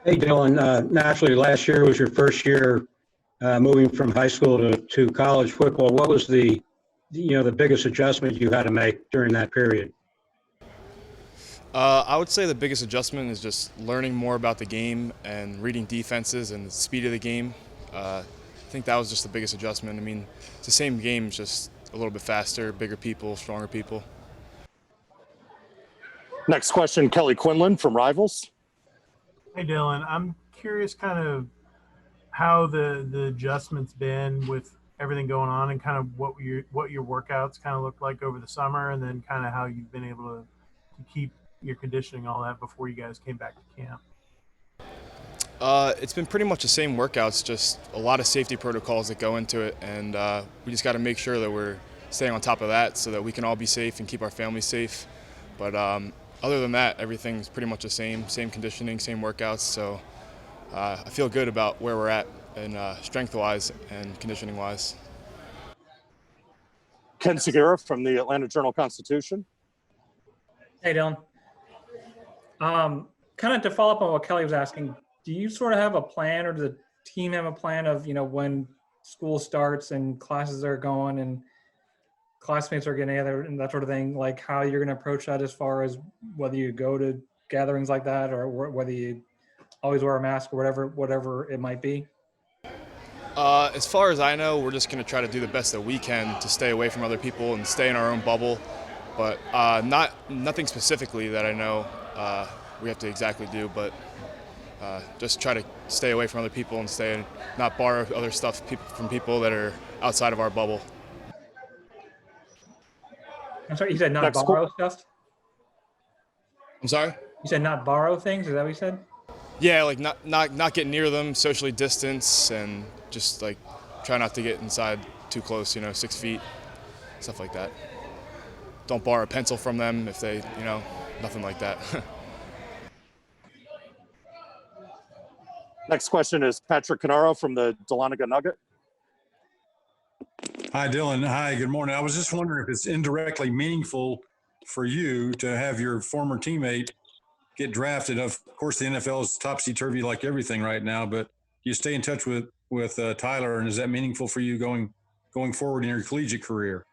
Hey, Dylan. Naturally, last year was your first year moving from high school to college football. What was the biggest adjustment you had to make during that period? I would say the biggest adjustment is just learning more about the game and reading defenses and the speed of the game. I think that was just the biggest adjustment. I mean, it's the same game, it's just a little bit faster, bigger people, stronger people. Next question, Kelly Quinlan from Rivals. Hey Dylan, I'm curious kind of how the adjustment's been with everything going on and kind of what your workouts kind of look like over the summer, and then kind of how you've been able to keep your conditioning, all that, before you guys came back to camp. It's been pretty much the same workouts, just a lot of safety protocols that go into it, and we just got to make sure that we're staying on top of that so that we can all be safe and keep our families safe. But other than that, everything's pretty much the same conditioning, same workouts. So I feel good about where we're at, and strength-wise and conditioning-wise. Ken Segura from the Atlanta Journal-Constitution. Hey, Dylan. Kind of to follow up on what Kelly was asking, do you sort of have a plan, or does the team have a plan of, when school starts and classes are going and classmates are getting together and that sort of thing, like how you're going to approach that as far as whether you go to gatherings like that or whether you always wear a mask or whatever it might be? As far as I know, we're just going to try to do the best that we can to stay away from other people and stay in our own bubble. But nothing specifically that I know we have to exactly do, but just try to stay away from other people and not borrow other stuff from people that are outside of our bubble. I'm sorry, you said not borrow stuff? I'm sorry? You said not borrow things? Is that what you said? Yeah, like not get near them, socially distance, and just like try not to get inside too close, 6 feet, stuff like that. Don't borrow a pencil from them if they, nothing like that. Next question is Patrick Canaro from the Dahlonega Nugget. Hi, Dylan. Hi, good morning. I was just wondering if it's indirectly meaningful for you to have your former teammate get drafted. Of course, the NFL is topsy-turvy like everything right now, but you stay in touch with Tyler, and is that meaningful for you going forward in your collegiate career?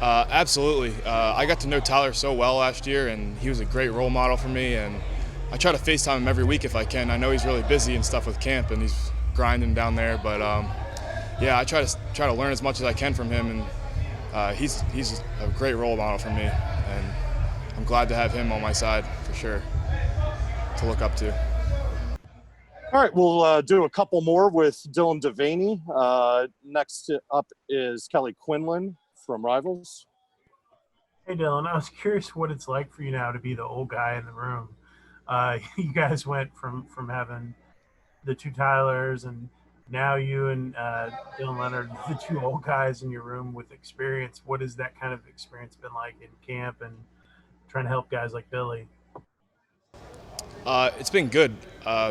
Absolutely. I got to know Tyler so well last year, and he was a great role model for me, and I try to FaceTime him every week if I can. I know he's really busy and stuff with camp, and he's grinding down there, but yeah, I try to learn as much as I can from him, and he's a great role model for me, and I'm glad to have him on my side for sure to look up to. All right, we'll do a couple more with Dylan Deveney. Next up is Kelly Quinlan from Rivals. Hey Dylan, I was curious what it's like for you now to be the old guy in the room. You guys went from having the two Tylers, and now you and Dylan Leonard, the two old guys in your room with experience. What has that kind of experience been like in camp and trying to help guys like Billy? It's been good.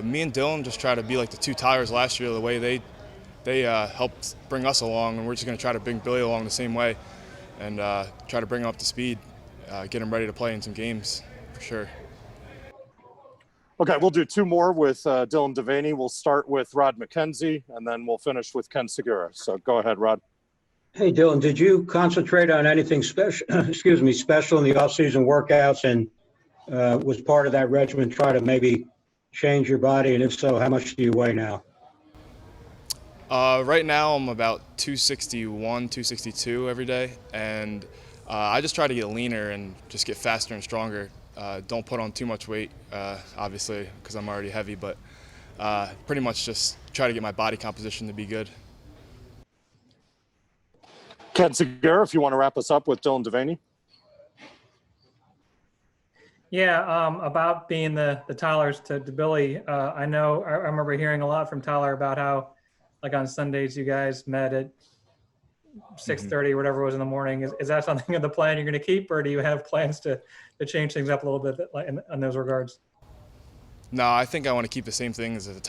Me and Dylan just try to be like the two Tylers last year, the way they helped bring us along, and we're just going to try to bring Billy along the same way and try to bring him up to speed, get him ready to play in some games for sure. Okay, we'll do two more with Dylan Deveney. We'll start with Rod McKenzie, and then we'll finish with Ken Segura. So go ahead, Rod. Hey, Dylan, did you concentrate on anything special, special in the off-season workouts, and was part of that regimen try to maybe change your body? And if so, how much do you weigh now? Right now I'm about 261, 262 every day, and I just try to get leaner and just get faster and stronger. Don't put on too much weight, obviously, because I'm already heavy, but pretty much just try to get my body composition to be good. Ken Segura, if you want to wrap us up with Dylan Deveney. Yeah, about being the Tylers to Billy. I remember hearing a lot from Tyler about how, like on Sundays, you guys met at 6:30 or whatever it was in the morning. Is that something in the plan you're going to keep, or do you have plans to change things up a little bit in those regards? No, I think I want to keep the same things that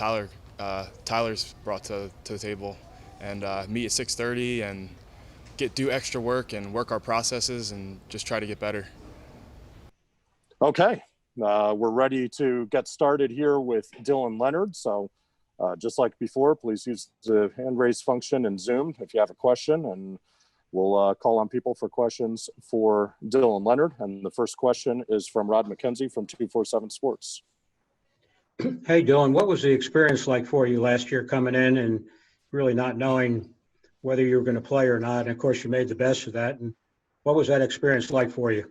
Tyler's brought to the table, and meet at 6:30 and do extra work and work our processes and just try to get better. Okay. We're ready to get started here with Dylan Leonard. So just like before, please use the hand raise function in Zoom if you have a question, and we'll call on people for questions for Dylan Leonard. And the first question is from Rod McKenzie from 247 Sports. Hey, Dylan, what was the experience like for you last year coming in and really not knowing whether you were going to play or not? And of course, you made the best of that. And what was that experience like for you?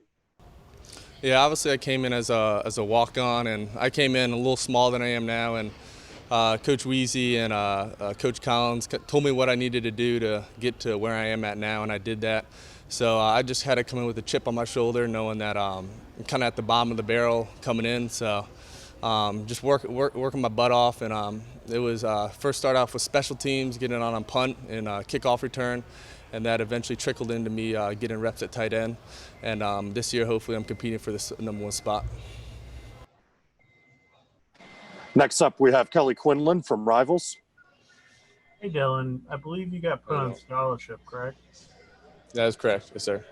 Yeah, obviously I came in as a walk-on, and I came in a little smaller than I am now. And Coach Wiesehan and Coach Collins told me what I needed to do to get to where I am at now, and I did that. So I just had to come in with a chip on my shoulder, knowing that I'm kind of at the bottom of the barrel coming in. So just working my butt off, and it was first start off with special teams, getting on punt and kickoff return, and that eventually trickled into me getting reps at tight end. And this year, hopefully, I'm competing for this #1 spot. Next up, we have Kelly Quinlan from Rivals. Hey, Dylan, I believe you got put on scholarship, correct? That is correct, yes, sir.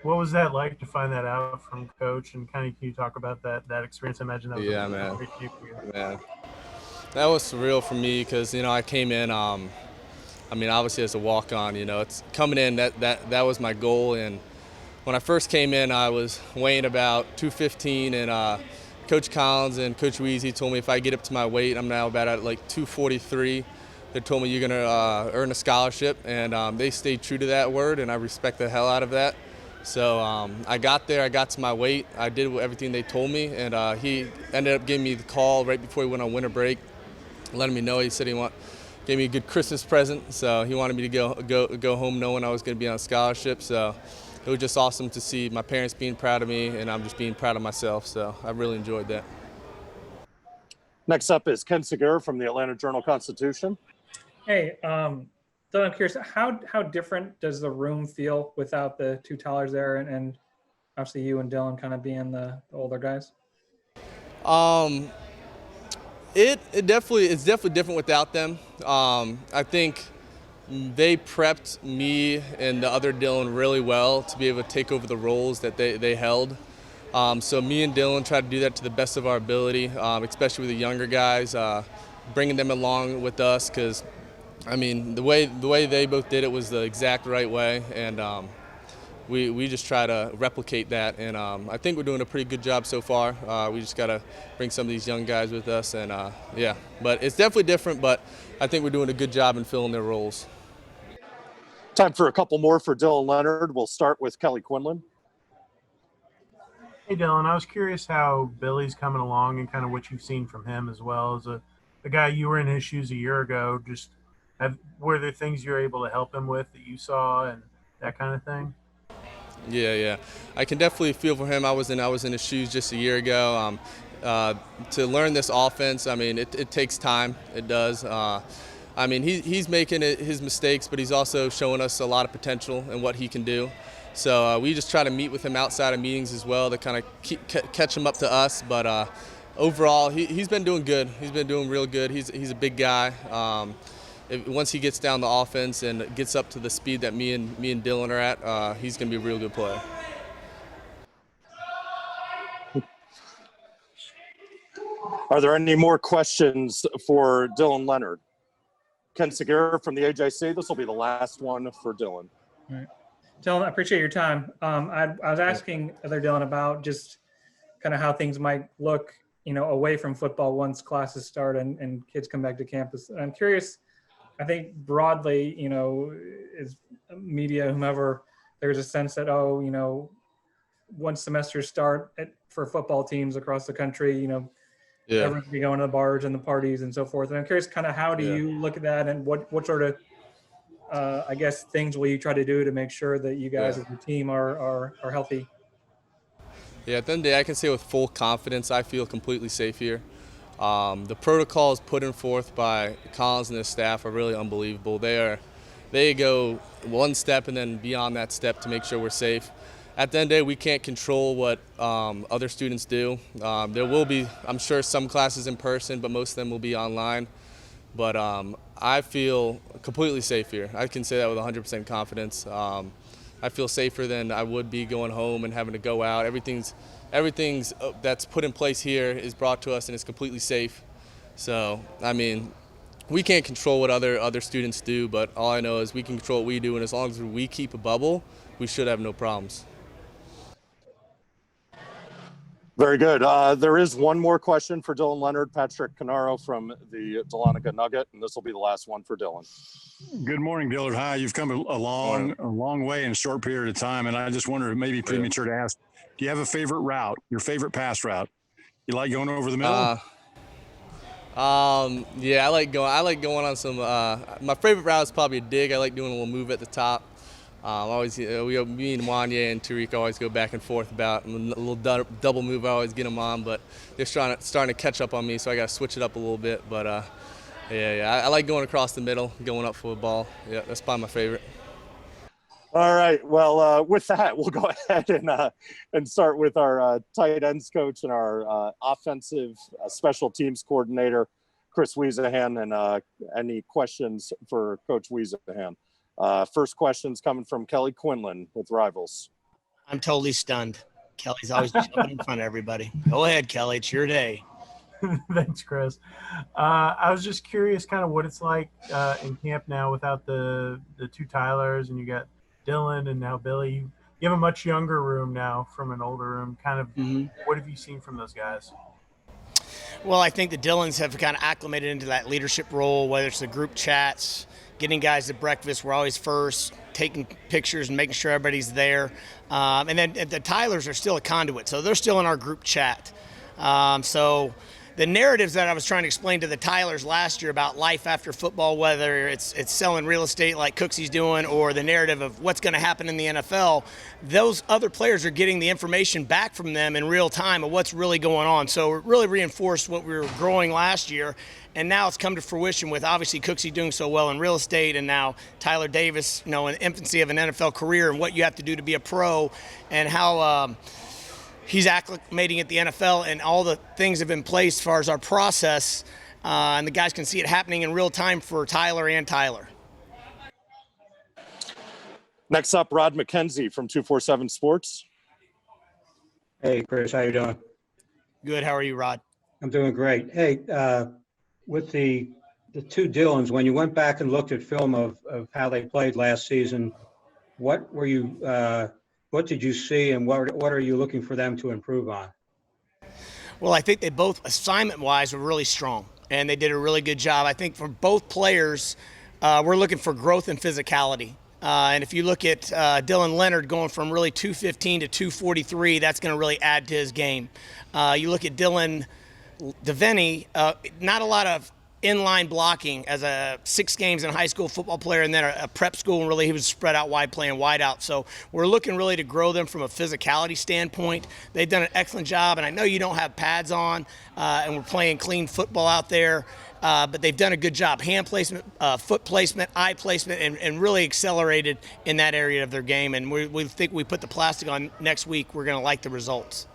What was that like to find that out from Coach? And kind of can you talk about that experience? I imagine that was man. great for you. Yeah, that was surreal for me because I came in. Obviously as a walk-on, it's coming in. That was my goal. And when I first came in, I was weighing about 215, and Coach Collins and Coach Wiesehan told me if I get up to my weight, I'm now about at like 243. They told me you're gonna earn a scholarship, and they stayed true to that word, and I respect the hell out of that. So I got there, I got to my weight, I did everything they told me, and he ended up giving me the call right before he went on winter break, letting me know. He said gave me a good Christmas present, so he wanted me to go home knowing I was going to be on scholarship. So it was just awesome to see my parents being proud of me, and I'm just being proud of myself. So I really enjoyed that. Next up is Ken Segura from the Atlanta Journal-Constitution. Hey, Dylan, I'm curious, how different does the room feel without the two Tylers there, and obviously you and Dylan kind of being the older guys? It's definitely different without them. I think they prepped me and the other Dylan really well to be able to take over the roles that they held. So me and Dylan tried to do that to the best of our ability, especially with the younger guys, bringing them along with us, because the way they both did it was the exact right way, and we just try to replicate that, and I think we're doing a pretty good job so far. We just got to bring some of these young guys with us, and yeah, but it's definitely different, but I think we're doing a good job in filling their roles. Time for a couple more for Dylan Leonard. We'll start with Kelly Quinlan. Hey, Dylan, I was curious how Billy's coming along and kind of what you've seen from him as well as a guy. You were in his shoes a year ago. Were there things you were able to help him with that you saw and that kind of thing? Yeah. I can definitely feel for him. I was in his shoes just a year ago. To learn this offense, it takes time. It does. He's making his mistakes, but he's also showing us a lot of potential in what he can do. So we just try to meet with him outside of meetings as well to kind of catch him up to us. But overall, he's been doing good. He's been doing real good. He's a big guy. Once he gets down the offense and gets up to the speed that me and Dylan are at, he's going to be a real good player. Are there any more questions for Dylan Leonard? Ken Segura from the AJC. This will be the last one for Dylan. All right. Dylan, I appreciate your time. I was asking other Dylan about just kind of how things might look, away from football once classes start and kids come back to campus. And I'm curious, I think broadly, as media, whomever, there's a sense that, once semesters start for football teams across the country, everyone's be going to the bars and the parties and so forth. And I'm curious, kind of how do you look at that, and what sort of things will you try to do to make sure that you guys as a team are healthy? Yeah, at the end of the day, I can say with full confidence, I feel completely safe here. The protocols put in forth by Collins and his staff are really unbelievable. They go one step and then beyond that step to make sure we're safe. At the end of the day, we can't control what other students do. There will be, I'm sure, some classes in person, but most of them will be online. But I feel completely safe here. I can say that with 100% confidence. I feel safer than I would be going home and having to go out. Everything's everything's that's put in place here is brought to us and it's completely safe. So, I mean, we can't control what other students do, but all I know is we can control what we do, and as long as we keep a bubble, we should have no problems. Very good. There is one more question for Dylan Leonard, Patrick Canaro from the Dahlonega Nugget, and this will be the last one for Dylan. Good morning, Dillard. Hi. You've come a long way in a short period of time, and I just wonder, it may be premature to ask, do you have a favorite route, your favorite pass route? You like going over the middle? Yeah, I like going on some. My favorite route is probably a dig. I like doing a little move at the top. Me and Wanye and Tariq always go back and forth about a little double move. I always get them on, but they're starting to catch up on me, so I got to switch it up a little bit. But I like going across the middle, going up for a ball. Yeah, that's probably my favorite. All right. Well, with that, we'll go ahead and start with our tight ends coach and our offensive special teams coordinator, Chris Wiesehan, and any questions for Coach Wiesehan. First question's coming from Kelly Quinlan with Rivals. I'm totally stunned. Kelly's always jumping in front of everybody. Go ahead, Kelly. It's your day. Thanks, Chris. I was just curious kind of what it's like in camp now without the two Tylers, and you got Dylan and now Billy. You have a much younger room now from an older room. Kind of What have you seen from those guys? Well, I think the Dylans have kind of acclimated into that leadership role, whether it's the group chats, getting guys to breakfast. We're always first, taking pictures and making sure everybody's there. And then the Tylers are still a conduit, so they're still in our group chat. So the narratives that I was trying to explain to the Tylers last year about life after football, whether it's selling real estate like Cooksy's doing, or the narrative of what's going to happen in the NFL, those other players are getting the information back from them in real time of what's really going on. So it really reinforced what we were growing last year. And now it's come to fruition with obviously Cooksey doing so well in real estate, and now Tyler Davis, in the infancy of an NFL career and what you have to do to be a pro, and how he's acclimating at the NFL, and all the things have been in place as far as our process, and the guys can see it happening in real time for Tyler and Tyler. Next up, Rod McKenzie from 247 Sports. Hey, Chris, how you doing? Good. How are you, Rod? I'm doing great. Hey, with the two Dylans, when you went back and looked at film of how they played last season, what did you see, and what are you looking for them to improve on? Well, I think they both, assignment-wise, were really strong, and they did a really good job. I think for both players, we're looking for growth and physicality. And if you look at Dylan Leonard going from really 215 to 243, that's going to really add to his game. You look at Dylan Deveney, not a lot of inline blocking as a 6 games in high school football player, and then a prep school, and really he was spread out wide, playing wide out. So we're looking really to grow them from a physicality standpoint. They've done an excellent job, and I know you don't have pads on, and we're playing clean football out there, but they've done a good job. Hand placement, foot placement, eye placement, and really accelerated in that area of their game. And we think we put the plastic on next week, we're going to like the results.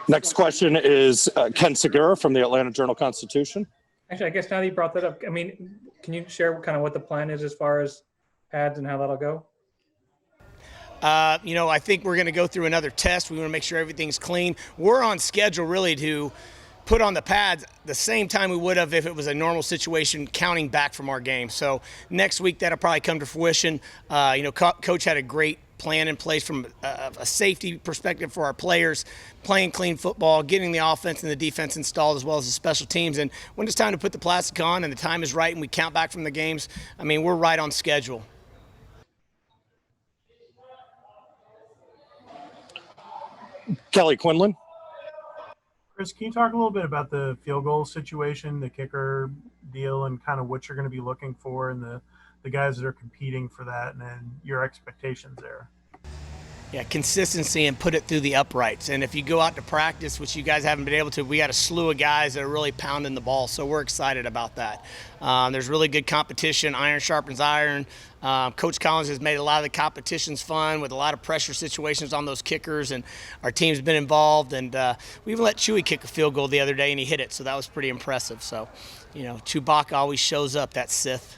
Next question is Ken Segura from the Atlanta Journal-Constitution. Actually, I guess now that you brought that up, I mean, can you share kind of what the plan is as far as pads and how that'll go? I think we're going to go through another test. We want to make sure everything's clean. We're on schedule really to put on the pads the same time we would have if it was a normal situation, counting back from our game. So next week that'll probably come to fruition. Coach had a great plan in place from a safety perspective for our players, playing clean football, getting the offense and the defense installed, as well as the special teams. And when it's time to put the plastic on and the time is right and we count back from the games, I mean, we're right on schedule. Kelly Quinlan. Chris, can you talk a little bit about the field goal situation, the kicker deal, and kind of what you're going to be looking for in the guys that are competing for that, and then your expectations there? Yeah, consistency and put it through the uprights. And if you go out to practice, which you guys haven't been able to, we got a slew of guys that are really pounding the ball, so we're excited about that. There's really good competition. Iron sharpens iron. Coach Collins has made a lot of the competitions fun with a lot of pressure situations on those kickers, and our team's been involved. And we even let Chewy kick a field goal the other day, and he hit it, so that was pretty impressive. So, Chewbacca always shows up, that Sith.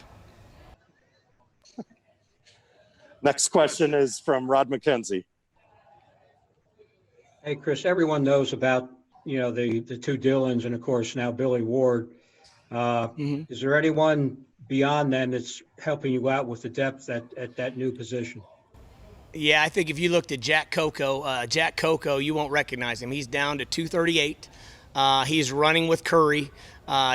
Next question is from Rod McKenzie. Hey, Chris, everyone knows about, the two Dylans and of course now Billy Ward. Is there anyone beyond them that's helping you out with the depth at that new position? Yeah, I think if you looked at Jack Coco, you won't recognize him. He's down to 238. He's running with Curry.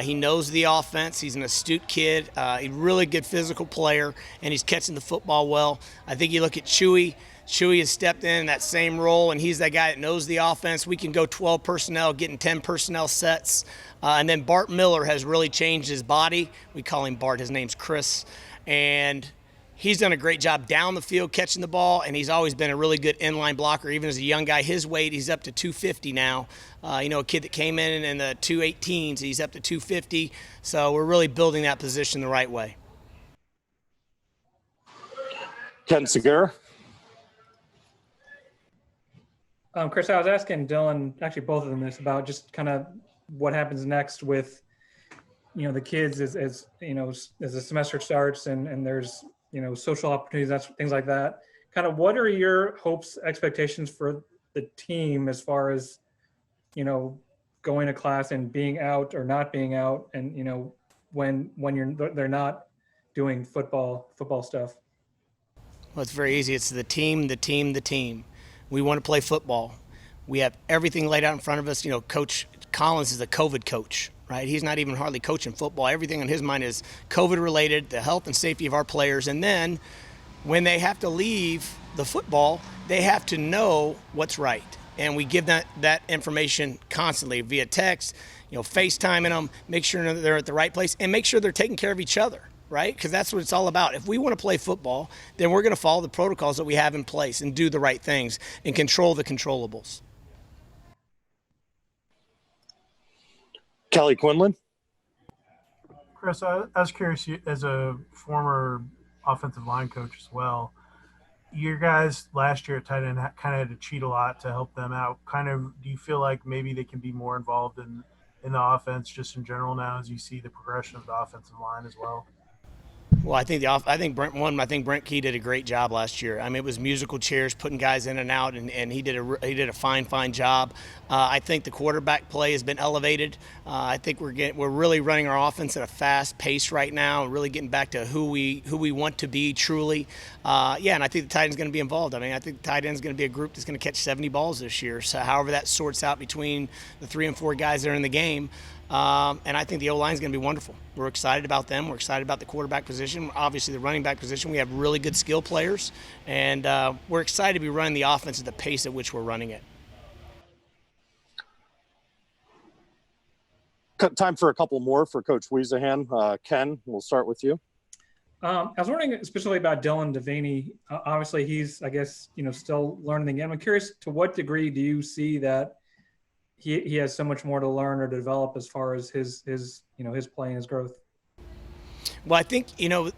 He knows the offense. He's an astute kid, a really good physical player, and he's catching the football well. I think you look at Chewy. Chewy has stepped in that same role, and he's that guy that knows the offense. We can go 12 personnel, getting 10 personnel sets. And then Bart Miller has really changed his body. We call him Bart. His name's Chris. And he's done a great job down the field catching the ball, and he's always been a really good inline blocker. Even as a young guy, his weight, he's up to 250 now. A kid that came in the 218s, he's up to 250. So we're really building that position the right way. Ken Segura. Chris, I was asking Dylan, actually both of them, this about just kind of what happens next with, the kids as the semester starts and there's, social opportunities, things like that. Kind of what are your hopes, expectations for the team as far as, going to class and being out or not being out and, when they're not doing football stuff? Well, it's very easy. It's the team. We want to play football. We have everything laid out in front of us. Coach Collins is a COVID coach, right? He's not even hardly coaching football. Everything on his mind is COVID related, the health and safety of our players. And then when they have to leave the football, they have to know what's right. And we give that information constantly via text, FaceTiming them, make sure they're at the right place, and make sure they're taking care of each other, right? Because that's what it's all about. If we want to play football, then we're going to follow the protocols that we have in place and do the right things and control the controllables. Kelly Quinlan. Chris, I was curious, as a former offensive line coach as well, your guys last year at tight end kind of had to cheat a lot to help them out. Do you feel like maybe they can be more involved in the offense just in general now as you see the progression of the offensive line as well? Well, I think Brent Key did a great job last year. I mean, it was musical chairs, putting guys in and out, and he did a fine job. I think the quarterback play has been elevated. I think we're really running our offense at a fast pace right now, really getting back to who we want to be truly. And I think the tight end's going to be involved. I mean, I think the tight end's going to be a group that's going to catch 70 balls this year. So however that sorts out between the 3 and 4 guys that are in the game. And I think the O-line is going to be wonderful. We're excited about them. We're excited about the quarterback position. Obviously, the running back position, we have really good skill players. And we're excited to be running the offense at the pace at which we're running it. Time for a couple more for Coach Wiesehan. Ken, we'll start with you. I was wondering especially about Dylan Deveney. Obviously, he's, I guess, still learning the game. I'm curious, to what degree do you see that he has so much more to learn or develop as far as his play and his growth? Well, I think,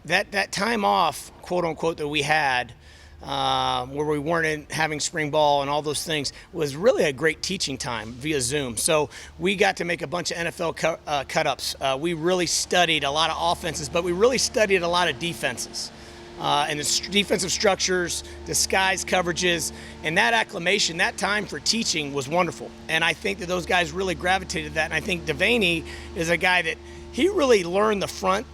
that time off, quote unquote, that we had where we weren't having spring ball and all those things was really a great teaching time via Zoom. So we got to make a bunch of NFL cut-ups. We really studied a lot of offenses, but we really studied a lot of defenses. And the defensive structures, disguise coverages, and that acclimation, that time for teaching was wonderful. And I think that those guys really gravitated to that. And I think Deveney is a guy that he really learned the front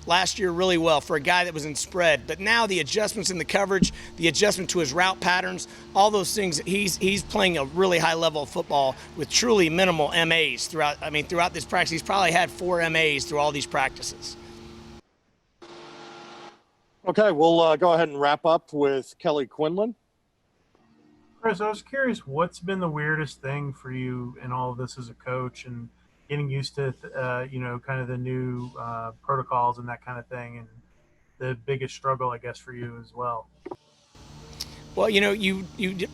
last year really well for a guy that was in spread. But now the adjustments in the coverage, the adjustment to his route patterns, all those things, he's playing a really high level of football with truly minimal MAs throughout this practice. He's probably had 4 MAs through all these practices. Okay, we'll go ahead and wrap up with Kelly Quinlan. Chris, I was curious, what's been the weirdest thing for you in all of this as a coach and getting used to, kind of the new protocols and that kind of thing, and the biggest struggle, I guess, for you as well? Well, you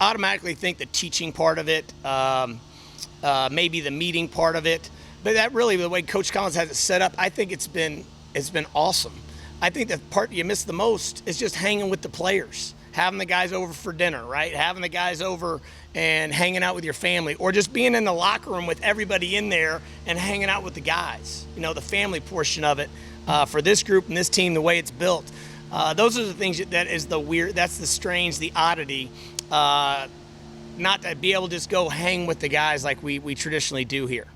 automatically think the teaching part of it, maybe the meeting part of it, but that really, the way Coach Collins has it set up, I think it's been awesome. I think the part you miss the most is just hanging with the players, having the guys over for dinner, right? Having the guys over and hanging out with your family, or just being in the locker room with everybody in there and hanging out with the guys. The family portion of it for this group and this team, the way it's built. Those are the things that is the weird, that's the strange, the oddity. not to be able to just go hang with the guys like we traditionally do here.